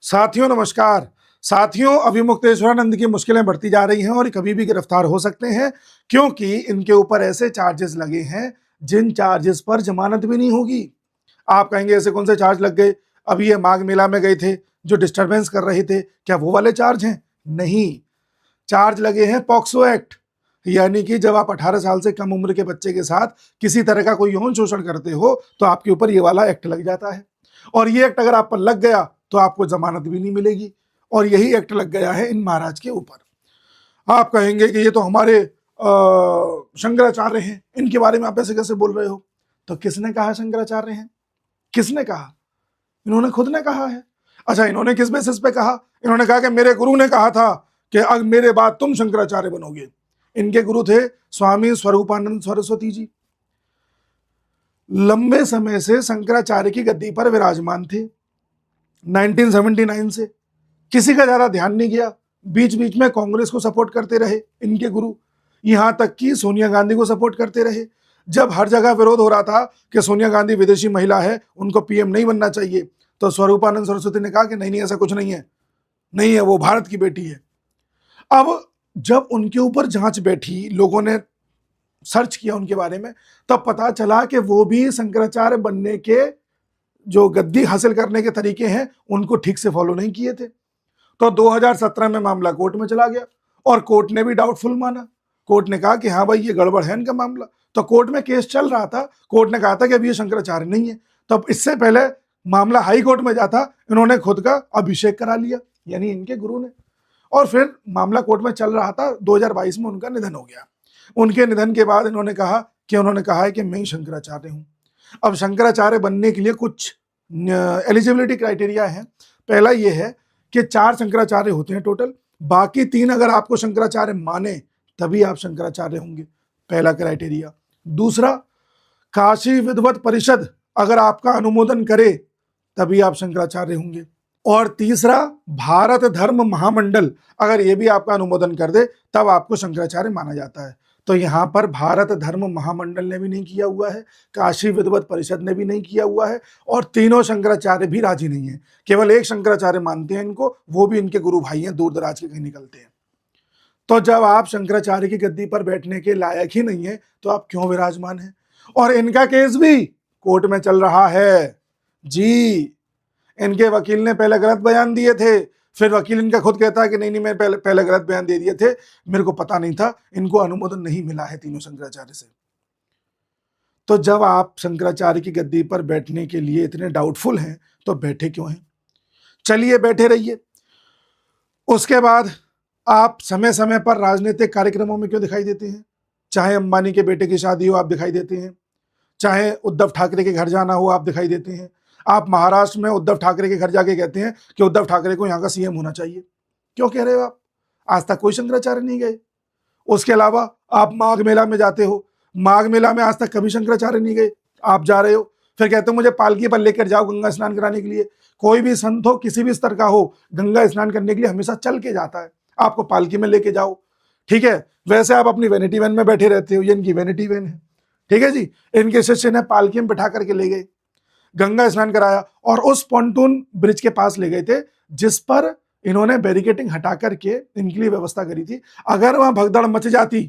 साथियों नमस्कार। साथियों, अभी मुक्तेश्वरानंद की मुश्किलें बढ़ती जा रही हैं और कभी भी गिरफ्तार हो सकते हैं, क्योंकि इनके ऊपर ऐसे चार्जेस लगे हैं जिन चार्जेस पर जमानत भी नहीं होगी। आप कहेंगे ऐसे कौन से चार्ज लग गए? अभी ये माघ मेला में गए थे, जो डिस्टरबेंस कर रहे थे, क्या वो वाले चार्ज हैं? नहीं, चार्ज लगे हैं पॉक्सो एक्ट, यानी कि जब आप 18 साल से कम उम्र के बच्चे के साथ किसी तरह का कोई यौन शोषण करते हो तो आपके ऊपर ये वाला एक्ट लग जाता है। और ये एक्ट अगर आप पर लग गया तो आपको जमानत भी नहीं मिलेगी। और यही एक्ट लग गया है इन महाराज के ऊपर। आप कहेंगे कि ये तो हमारे शंकराचार्य हैं, इनके बारे में आप ऐसे कैसे बोल रहे हो? तो किसने कहा शंकराचार्य हैं? किसने कहा? इन्होंने खुद ने कहा है। अच्छा, इन्होंने किस बेसिस पे कहा? इन्होंने कहा कि मेरे गुरु ने कहा था कि अब मेरे बाद तुम शंकराचार्य बनोगे। इनके गुरु थे स्वामी स्वरूपानंद सरस्वती जी। लंबे समय से शंकराचार्य की गद्दी पर विराजमान थे। 1979 से किसी का ज्यादा ध्यान नहीं गया। बीच बीच में कांग्रेस को सपोर्ट करते रहे इनके गुरु, यहां तक कि सोनिया गांधी को सपोर्ट करते रहे। जब हर जगह विरोध हो रहा था कि सोनिया गांधी विदेशी महिला है, उनको पीएम नहीं बनना चाहिए, तो स्वरूपानंद सरस्वती ने कहा कि नहीं नहीं, ऐसा कुछ नहीं है, नहीं है, वो भारत की बेटी है। अब जब उनके ऊपर जांच बैठी, लोगों ने सर्च किया उनके बारे में, तब पता चला कि वो भी शंकराचार्य बनने के जो गद्दी हासिल करने के तरीके हैं उनको ठीक से फॉलो नहीं किए थे। तो 2017 में मामला कोर्ट में चला गया और कोर्ट ने भी डाउटफुल माना। कोर्ट ने कहा कि हाँ भाई, ये गड़बड़ है इनका मामला। तो कोर्ट में केस चल रहा था, कोर्ट ने कहा था कि अभी ये शंकराचार्य नहीं है। तब इससे पहले मामला हाई कोर्ट में जाता, इन्होंने खुद का अभिषेक करा लिया, यानी इनके गुरु ने। और फिर मामला कोर्ट में चल रहा था, 2022 में उनका निधन हो गया। उनके निधन के बाद उन्होंने कहा है कि मैं ही शंकराचार्य हूँ। अब शंकराचार्य बनने के लिए कुछ एलिजिबिलिटी क्राइटेरिया है। पहला ये है कि 4 शंकराचार्य होते हैं टोटल, बाकी 3 अगर आपको शंकराचार्य माने तभी आप शंकराचार्य होंगे, पहला क्राइटेरिया। दूसरा, काशी विद्वत परिषद अगर आपका अनुमोदन करे तभी आप शंकराचार्य होंगे। और तीसरा, भारत धर्म महामंडल अगर ये भी आपका अनुमोदन कर दे तब आपको शंकराचार्य माना जाता है। तो यहां पर भारत धर्म महामंडल ने भी नहीं किया हुआ है, काशी विद्वत परिषद ने भी नहीं किया हुआ है, और तीनों शंकराचार्य भी राजी नहीं है। केवल एक शंकराचार्य मानते हैं इनको, वो भी इनके गुरु भाई हैं, दूर दराज के कहीं निकलते हैं। तो जब आप शंकराचार्य की गद्दी पर बैठने के लायक ही नहीं है तो आप क्यों विराजमान हैं? और इनका केस भी कोर्ट में चल रहा है जी। इनके वकील ने पहले गलत बयान दिए थे, फिर वकील इनका खुद कहता है कि नहीं नहीं, मैं पहले गलत बयान दे दिए थे, मेरे को पता नहीं था, इनको अनुमोदन नहीं मिला है तीनों शंकराचार्य से। तो जब आप शंकराचार्य की गद्दी पर बैठने के लिए इतने डाउटफुल हैं तो बैठे क्यों हैं? चलिए बैठे रहिए। उसके बाद आप समय समय पर राजनीतिक कार्यक्रमों में क्यों दिखाई देते हैं? चाहे अंबानी के बेटे की शादी हो आप दिखाई देते हैं, चाहे उद्धव ठाकरे के घर जाना हो आप दिखाई देते हैं। आप महाराष्ट्र में उद्धव ठाकरे के घर जाके कहते हैं कि उद्धव ठाकरे को यहाँ का सीएम होना चाहिए। क्यों कह रहे हो आप? आज तक कोई शंकराचार्य नहीं गए। उसके अलावा आप माघ मेला में जाते हो, माघ मेला में आज तक कभी शंकराचार्य नहीं गए, आप जा रहे हो, फिर कहते हो मुझे पालकी पर लेकर जाओ गंगा स्नान कराने के लिए। कोई भी संत हो, किसी भी स्तर का हो, गंगा स्नान करने के लिए हमेशा चल के जाता है, आपको पालकी में लेके जाओ, ठीक है। वैसे आप अपनी वैनिटी वैन में बैठे रहते हो, ये इनकी वैनिटी वैन है, ठीक है जी। इनके शिष्य ने पालकी में बिठा करके ले गए, गंगा स्नान कराया और उस पॉन्टून ब्रिज के पास ले गए थे जिस पर इन्होंने बैरिकेटिंग हटा करके इनके लिए व्यवस्था करी थी। अगर वहां भगदड़ मच जाती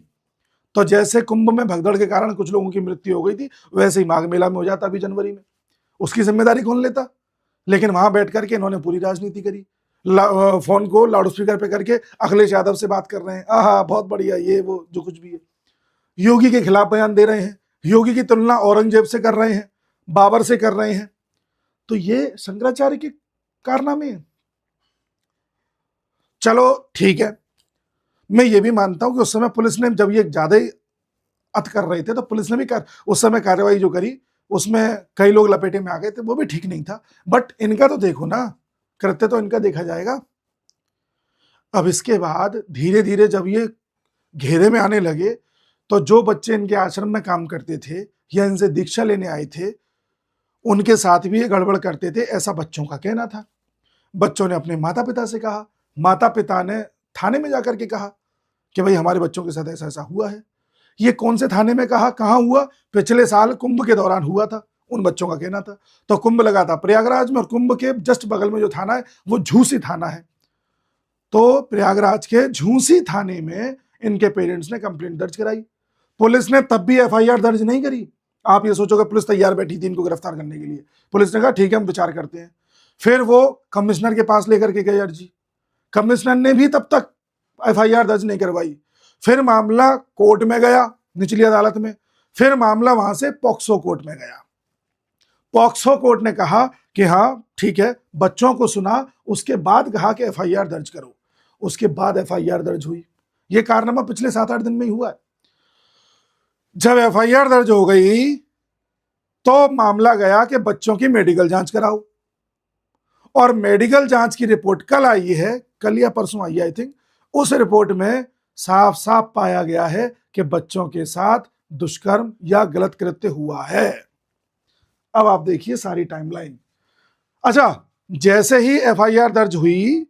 तो जैसे कुंभ में भगदड़ के कारण कुछ लोगों की मृत्यु हो गई थी, वैसे ही माघ मेला में हो जाता अभी जनवरी में। उसकी जिम्मेदारी कौन लेता? लेकिन वहां बैठ करके इन्होंने पूरी राजनीति करी। फोन को लाउड स्पीकर पे करके अखिलेश यादव से बात कर रहे हैं, आहा बहुत बढ़िया, ये वो जो कुछ भी है। योगी के खिलाफ बयान दे रहे हैं, योगी की तुलना औरंगजेब से कर रहे हैं, बाबर से कर रहे हैं। तो ये शंकराचार्य के कारनामे हैं। चलो ठीक है, मैं ये भी मानता हूं कि उस समय पुलिस ने जब ये ज्यादा ही अत कर रहे थे तो पुलिस ने भी उस समय कार्रवाई जो करी उसमें कई लोग लपेटे में आ गए थे, वो भी ठीक नहीं था। बट इनका तो देखो ना, कृत्य तो इनका देखा जाएगा। अब इसके बाद धीरे धीरे जब ये घेरे में आने लगे तो जो बच्चे इनके आश्रम में काम करते थे या इनसे दीक्षा लेने आए थे उनके साथ भी ये गड़बड़ करते थे, ऐसा बच्चों का कहना था। बच्चों ने अपने माता पिता से कहा, माता पिता ने थाने में जाकर के कहा कि भाई हमारे बच्चों के साथ ऐसा ऐसा हुआ है। ये कौन से थाने में कहा, कहां हुआ? पिछले साल कुंभ के दौरान हुआ था, उन बच्चों का कहना था। तो कुंभ लगा था प्रयागराज में और कुंभ के जस्ट बगल में जो थाना है वो झूसी थाना है। तो प्रयागराज के झूसी थाने में इनके पेरेंट्स ने कंप्लेंट दर्ज कराई। पुलिस ने तब भी एफआईआर दर्ज नहीं करी। आप ये सोचोगे पुलिस तैयार बैठी थी इनको गिरफ्तार करने के लिए। पुलिस ने कहा ठीक है हम विचार करते हैं। फिर वो कमिश्नर के पास लेकर के गए अर्जी। कमिश्नर ने भी तब तक एफआईआर दर्ज नहीं करवाई। फिर मामला कोर्ट में गया, निचली अदालत में। फिर मामला वहां से पॉक्सो कोर्ट में गया। पॉक्सो कोर्ट ने कहा कि हाँ ठीक है, बच्चों को सुना, उसके बाद कहा कि एफआईआर दर्ज करो। उसके बाद एफआईआर दर्ज हुई। यह कारनामा पिछले 7-8 दिन में ही हुआ है। जब एफआईआर दर्ज हो गई तो मामला गया कि बच्चों की मेडिकल जांच कराओ। और मेडिकल जांच की रिपोर्ट कल आई है, कल या परसों आई आई थिंक। उस रिपोर्ट में साफ साफ पाया गया है कि बच्चों के साथ दुष्कर्म या गलत कृत्य हुआ है। अब आप देखिए सारी टाइमलाइन। अच्छा, जैसे ही एफआईआर दर्ज हुई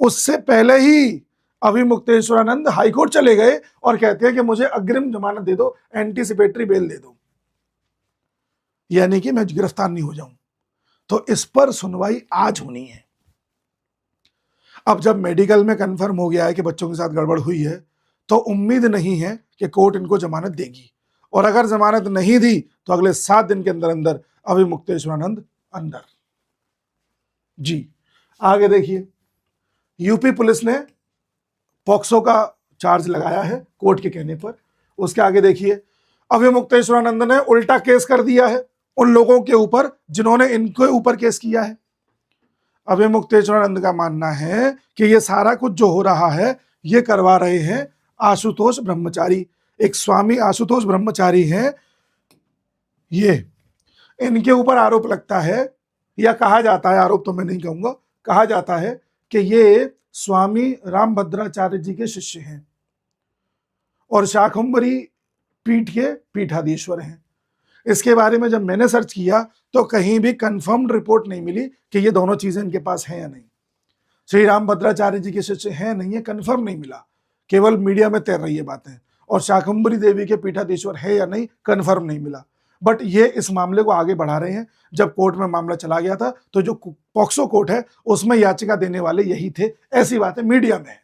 उससे पहले ही अभिमुक्तेश्वरानंद हाईकोर्ट चले गए और कहते हैं कि मुझे अग्रिम जमानत दे दो, एंटीसिपेटरी बेल दे दो, यानी कि मैं गिरफ्तार नहीं हो जाऊं। तो इस पर सुनवाई आज होनी है। अब जब मेडिकल में कंफर्म हो गया है कि बच्चों के साथ गड़बड़ हुई है तो उम्मीद नहीं है कि कोर्ट इनको जमानत देगी। और अगर जमानत नहीं दी तो अगले 7 दिन के अंदर अंदर अभिमुक्तेश्वरानंद अंदर। जी आगे देखिए, यूपी पुलिस ने पॉक्सो का चार्ज लगाया है कोर्ट के कहने पर। उसके आगे देखिए, अभिमुक्तेश्वरानंद ने उल्टा केस कर दिया है उन लोगों के ऊपर जिन्होंने इनके ऊपर केस किया है। अभिमुक्तेश्वरानंद का मानना है कि ये सारा कुछ जो हो रहा है ये करवा रहे हैं आशुतोष ब्रह्मचारी। एक स्वामी आशुतोष ब्रह्मचारी हैं, ये इनके ऊपर आरोप लगता है, या कहा जाता है, आरोप तो मैं नहीं कहूंगा, कहा जाता है कि ये स्वामी रामभद्राचार्य जी के शिष्य हैं और शाकंभरी पीठ के पीठाधीश्वर हैं। इसके बारे में जब मैंने सर्च किया तो कहीं भी कंफर्म्ड रिपोर्ट नहीं मिली कि ये दोनों चीजें इनके पास हैं या नहीं। श्री रामभद्राचार्य जी के शिष्य हैं नहीं है, कंफर्म नहीं मिला, केवल मीडिया में तैर रही है बातें। और शाकंभरी देवी के पीठाधीश्वर है या नहीं, कंफर्म नहीं मिला। बट ये इस मामले को आगे बढ़ा रहे हैं। जब कोर्ट में मामला चला गया था तो जो पॉक्सो कोर्ट है उसमें याचिका देने वाले यही थे। ऐसी बातें मीडिया में है,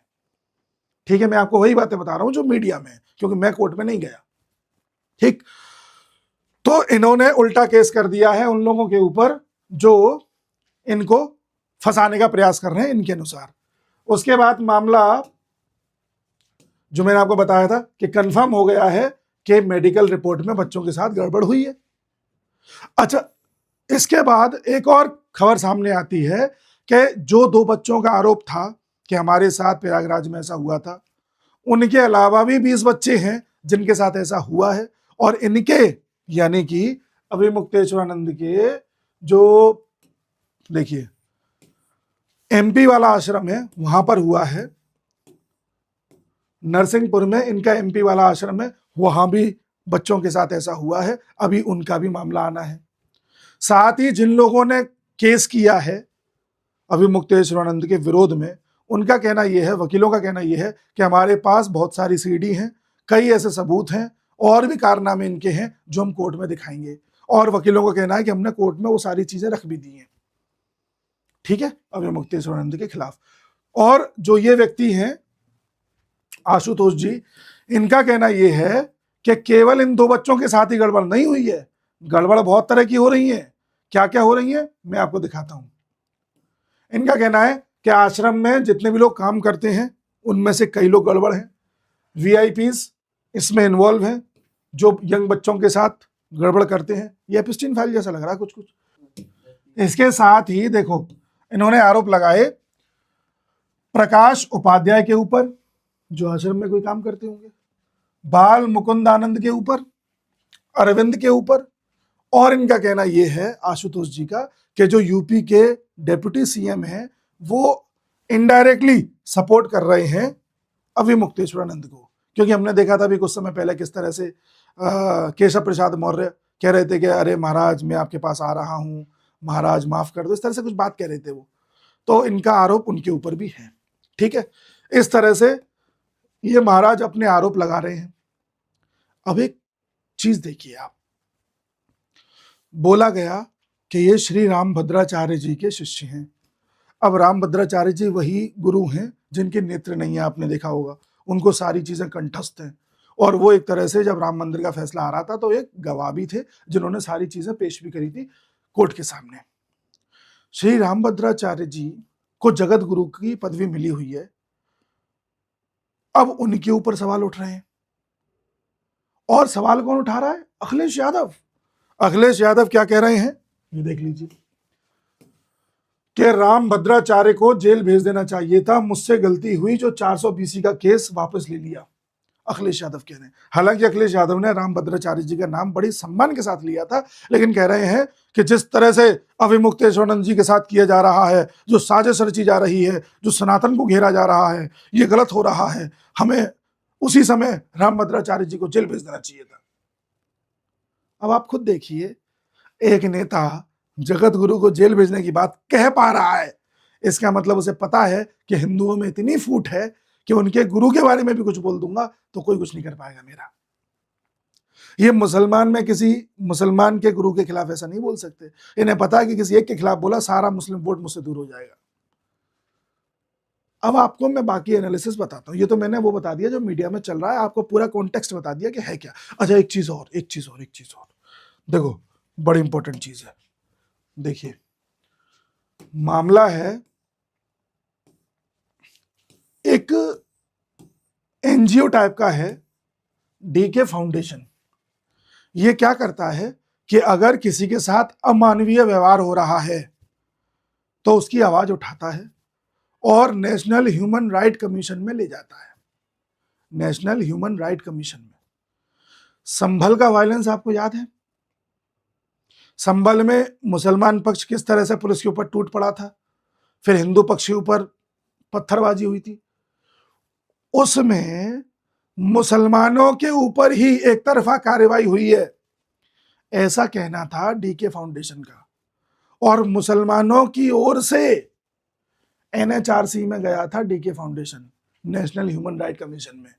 ठीक है, मैं आपको वही बातें बता रहा हूं जो मीडिया में है, क्योंकि मैं कोर्ट में नहीं गया। ठीक, तो इन्होंने उल्टा केस कर दिया है उन लोगों के ऊपर जो इनको फंसाने का प्रयास कर रहे हैं इनके अनुसार। उसके बाद मामला जो मैंने आपको बताया था कि कंफर्म हो गया है कि मेडिकल रिपोर्ट में बच्चों के साथ गड़बड़ हुई है। अच्छा, इसके बाद एक और खबर सामने आती है कि जो 2 बच्चों का आरोप था कि हमारे साथ प्रयागराज में ऐसा हुआ था, उनके अलावा भी 20 बच्चे हैं जिनके साथ ऐसा हुआ है। और इनके यानी कि अभिमुक्तेश्वरानंद के जो देखिए एमपी वाला आश्रम है वहां पर हुआ है, नरसिंहपुर में इनका एमपी वाला आश्रम है, वहां भी बच्चों के साथ ऐसा हुआ है। अभी उनका भी मामला आना है। साथ ही जिन लोगों ने केस किया है अभिमुक्तेश्वरानंद के विरोध में, उनका कहना यह है, वकीलों का कहना यह है कि हमारे पास बहुत सारी सीडी हैं, कई ऐसे सबूत हैं और भी कारनामे इनके हैं जो हम कोर्ट में दिखाएंगे। और वकीलों का कहना है कि हमने कोर्ट में वो सारी चीजें रख भी दी हैं, ठीक है, अभिमुक्तेश्वरानंद के खिलाफ। और जो ये व्यक्ति हैं आशुतोष जी, इनका कहना यह है कि केवल इन 2 बच्चों के साथ ही गड़बड़ नहीं हुई है, गड़बड़ बहुत तरह की हो रही है। क्या क्या हो रही है मैं आपको दिखाता हूं। इनका कहना है कि आश्रम में जितने भी लोग काम करते हैं उनमें से कई लोग गड़बड़ हैं, वीआईपीज इसमें इन्वॉल्व हैं जो यंग बच्चों के साथ गड़बड़ करते हैं। ये एपिस्टीन फाइल जैसा लग रहा है कुछ कुछ। इसके साथ ही देखो इन्होंने आरोप लगाए प्रकाश उपाध्याय के ऊपर जो आश्रम में कोई काम करते होंगे, बाल मुकुंदानंद के ऊपर, अरविंद के ऊपर। और इनका कहना यह है आशुतोष जी का कि जो यूपी के डेप्यूटी सीएम हैं वो इनडायरेक्टली सपोर्ट कर रहे हैं अभिमुक्तेश्वरानंद को। क्योंकि हमने देखा था अभी कुछ समय पहले किस तरह से केशव प्रसाद मौर्य कह रहे थे कि अरे महाराज मैं आपके पास आ रहा हूं, महाराज माफ कर दो, इस तरह से कुछ बात कह रहे थे वो। तो इनका आरोप उनके ऊपर भी है, ठीक है। इस तरह से ये महाराज अपने आरोप लगा रहे हैं। अब एक चीज देखिए आप, बोला गया कि ये श्री रामभद्राचार्य जी के शिष्य हैं। अब रामभद्राचार्य जी वही गुरु हैं जिनके नेत्र नहीं है, आपने देखा होगा, उनको सारी चीजें कंठस्थ हैं। और वो एक तरह से जब राम मंदिर का फैसला आ रहा था तो एक गवाह भी थे जिन्होंने सारी चीजें पेश भी करी थी कोर्ट के सामने। श्री रामभद्राचार्य जी को जगत गुरु की पदवी मिली हुई है, अब उनके ऊपर सवाल उठ रहे हैं। और सवाल कौन उठा रहा है? अखिलेश यादव। अखिलेश यादव क्या कह रहे हैं, ये देख लीजिए कि रामभद्राचार्य को जेल भेज देना चाहिए था, मुझसे गलती हुई जो 420 का केस वापस ले लिया, अखिलेश यादव कह रहे हैं। हालांकि अखिलेश यादव ने रामभद्राचार्य जी का नाम बड़ी सम्मान के साथ लिया था, लेकिन कह रहे हैं कि जिस तरह से अविमुक्तेश्वरानंद जी के साथ किया जा रहा है, जो साजिश रची जा रही है, जो सनातन को घेरा जा रहा है, ये गलत हो रहा है, हमें उसी समय रामभद्राचार्य जी को जेल भेज देना चाहिए था। अब आप खुद देखिए, एक नेता जगत गुरु को जेल भेजने की बात कह पा रहा है, इसका मतलब उसे पता है कि हिंदुओं में इतनी फूट है कि उनके गुरु के बारे में भी कुछ बोल दूंगा तो कोई कुछ नहीं कर पाएगा मेरा। ये मुसलमान में किसी मुसलमान के गुरु के खिलाफ ऐसा नहीं बोल सकते, इन्हें पता है कि किसी एक के खिलाफ बोला सारा मुस्लिम वोट मुझसे दूर हो जाएगा। अब आपको मैं बाकी एनालिसिस बताता हूं, ये तो मैंने वो बता दिया जो मीडिया में चल रहा है, आपको पूरा कॉन्टेक्स्ट बता दिया कि है क्या। अच्छा, एक चीज और देखो, बड़ी इंपॉर्टेंट चीज है। देखिए, मामला है एक एनजीओ टाइप का है, डीके फाउंडेशन। ये क्या करता है कि अगर किसी के साथ अमानवीय व्यवहार हो रहा है तो उसकी आवाज उठाता है और नेशनल ह्यूमन राइट कमीशन में ले जाता है। नेशनल ह्यूमन राइट कमीशन में संभल का वायलेंस आपको याद है? संभल में मुसलमान पक्ष किस तरह से पुलिस के ऊपर टूट पड़ा था, फिर हिंदू पक्ष के ऊपर पत्थरबाजी हुई थी। उसमें मुसलमानों के ऊपर ही एक तरफा कार्रवाई हुई है, ऐसा कहना था डीके फाउंडेशन का। और मुसलमानों की ओर से एनएचआरसी में गया था DK foundation, national human right commission में,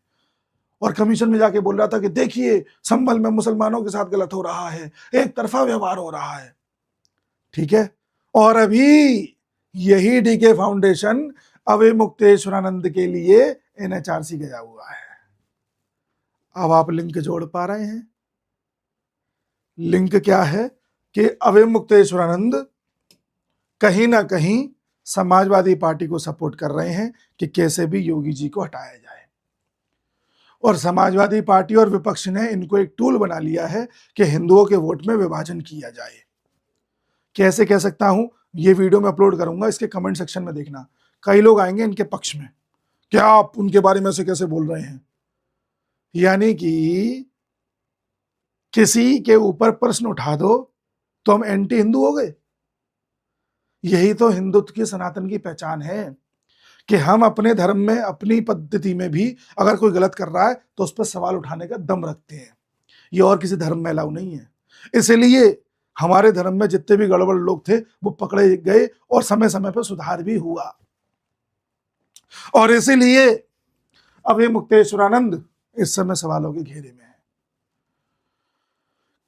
और कमीशन में जाके बोल रहा था कि देखिए संभल में मुसलमानों के साथ गलत हो रहा है, एक तरफा व्यवहार हो रहा है। ठीक है, और अभी यही डीके फाउंडेशन अविमुक्तेश्वरानंद के लिए एनएचआरसी गया हुआ है। अब आप लिंक जोड़ पा रहे हैं? लिंक क्या है कि अविमुक्तेश्वरानंद कहीं ना कहीं समाजवादी पार्टी को सपोर्ट कर रहे हैं कि कैसे भी योगी जी को हटाया जाए, और समाजवादी पार्टी और विपक्ष ने इनको एक टूल बना लिया है कि हिंदुओं के वोट में विभाजन किया जाए। कैसे कह सकता हूं, ये वीडियो में अपलोड करूंगा, इसके कमेंट सेक्शन में देखना, कई लोग आएंगे इनके पक्ष में, क्या आप उनके बारे में से कैसे बोल रहे हैं। यानी कि किसी के ऊपर प्रश्न उठा दो तो हम एंटी हिंदू हो गए। यही तो हिंदुत्व की, सनातन की पहचान है कि हम अपने धर्म में, अपनी पद्धति में भी अगर कोई गलत कर रहा है तो उस पर सवाल उठाने का दम रखते हैं। ये और किसी धर्म में अलाउ नहीं है। इसलिए हमारे धर्म में जितने भी गड़बड़ लोग थे वो पकड़े गए और समय समय पर सुधार भी हुआ। और इसीलिए अविमुक्तेश्वरानंद इस समय सवालों के घेरे में है।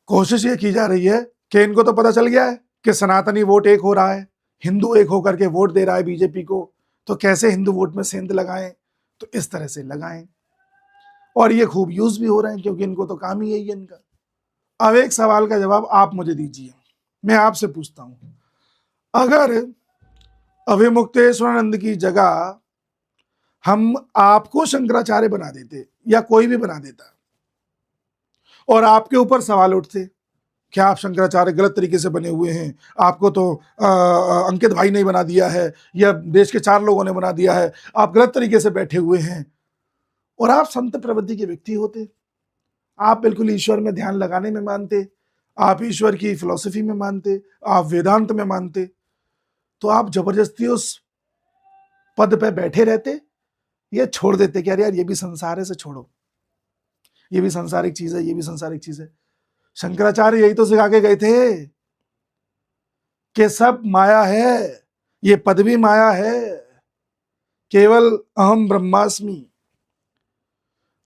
कोशिश ये की जा रही है कि इनको तो पता चल गया है कि सनातनी वोट एक हो रहा है, हिंदू एक होकर के वोट दे रहा है बीजेपी को, तो कैसे हिंदू वोट में सेंध लगाएं, तो इस तरह से लगाएं। और ये खूब यूज भी हो रहे हैं क्योंकि इनको तो काम ही यही है इनका। अब एक सवाल का जवाब आप मुझे दीजिए, मैं आपसे पूछता हूं, अगर अविमुक्तेश्वरानंद की जगह हम आपको शंकराचार्य बना देते या कोई भी बना देता और आपके ऊपर सवाल उठते, क्या आप शंकराचार्य गलत तरीके से बने हुए हैं, आपको तो अंकित भाई ने बना दिया है या देश के 4 लोगों ने बना दिया है, आप गलत तरीके से बैठे हुए हैं, और आप संत प्रवृत्ति के व्यक्ति होते, आप बिल्कुल ईश्वर में ध्यान लगाने में मानते, आप ईश्वर की फिलॉसफी में मानते, आप वेदांत में मानते, तो आप जबरदस्ती उस पद पे बैठे रहते या छोड़ देते कि यार ये भी संसार है, से छोड़ो, ये भी संसारिक चीज है, ये भी संसारिक चीज है। शंकराचार्य यही तो सिखा के गए थे कि सब माया है, ये पद भी माया है, केवल अहम ब्रह्मास्मि।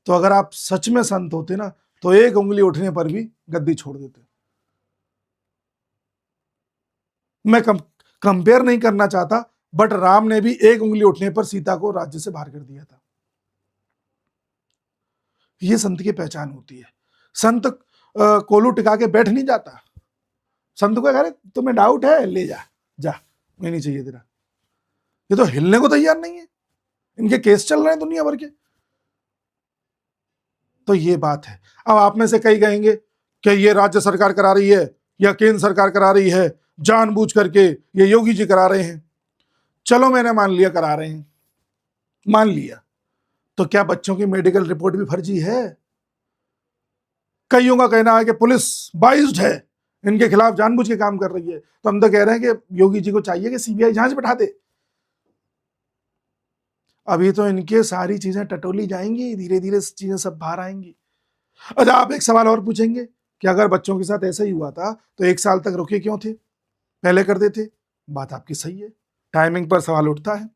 तो अगर आप सच में संत होते ना तो एक उंगली उठने पर भी गद्दी छोड़ देते। मैं कंपेयर नहीं करना चाहता, बट राम ने भी एक उंगली उठने पर सीता को राज्य से बाहर कर दिया था। ये संत की पहचान होती है। संत कोलू टिका के बैठ नहीं जाता। संत को कह रहे तुम्हें डाउट है, ले जा, जा, मैं नहीं चाहिए तेरा। ये तो हिलने को तैयार नहीं है, इनके केस चल रहे हैं दुनिया भर के। तो ये बात है। अब आप में से कई कहेंगे कि ये राज्य सरकार करा रही है या केंद्र सरकार करा रही है, जानबूझ करके ये योगी जी करा रहे हैं। चलो मैंने मान लिया करा रहे हैं, मान लिया, तो क्या बच्चों की मेडिकल रिपोर्ट भी फर्जी है? कईयों का कहना है कि पुलिस बाइज्ड है, इनके खिलाफ जानबूझ के काम कर रही है। तो हम तो कह रहे हैं कि योगी जी को चाहिए कि सीबीआई जांच बैठा दे। अभी तो इनके सारी चीजें टटोली जाएंगी, धीरे धीरे चीजें सब बाहर आएंगी। अच्छा, आप एक सवाल और पूछेंगे कि अगर बच्चों के साथ ऐसा ही हुआ था तो 1 साल तक रुके क्यों थे, पहले कर देते। बात आपकी सही है, टाइमिंग पर सवाल उठता है।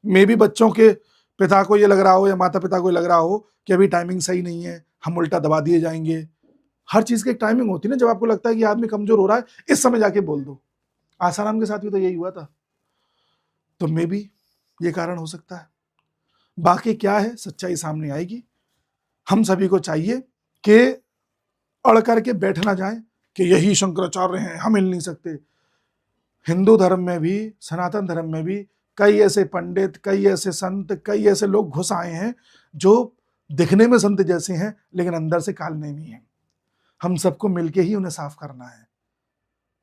मे भी बच्चों के पिता को ये लग रहा हो या माता पिता को लग रहा हो कि अभी टाइमिंग सही नहीं है, हम उल्टा दबा दिए जाएंगे। हर चीज की एक टाइमिंग होती है ना। जब आपको लगता है कि आदमी कमजोर हो रहा है, इस समय जाके बोल दो। आसाराम के साथ भी तो यही हुआ था। तो मे भी ये कारण हो सकता है। बाकी क्या है, सच्चाई सामने आएगी। हम सभी को चाहिए कि अड़ करके बैठ ना जाए कि यही शंकराचार्य हैं, हम हिल नहीं सकते। हिंदू धर्म में भी, सनातन धर्म में भी कई ऐसे पंडित, कई ऐसे संत, कई ऐसे लोग घुस आए हैं जो दिखने में संत जैसे हैं लेकिन अंदर से कालनेमी हैं। हम सबको मिलके ही उन्हें साफ करना है।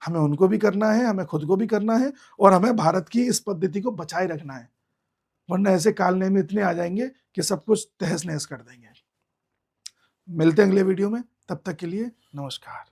हमें उनको भी करना है, हमें खुद को भी करना है, और हमें भारत की इस पद्धति को बचाए रखना है। वरना ऐसे कालनेमी इतने आ जाएंगे कि सब कुछ तहस नहस कर देंगे। मिलते हैं अगले वीडियो में, तब तक के लिए नमस्कार।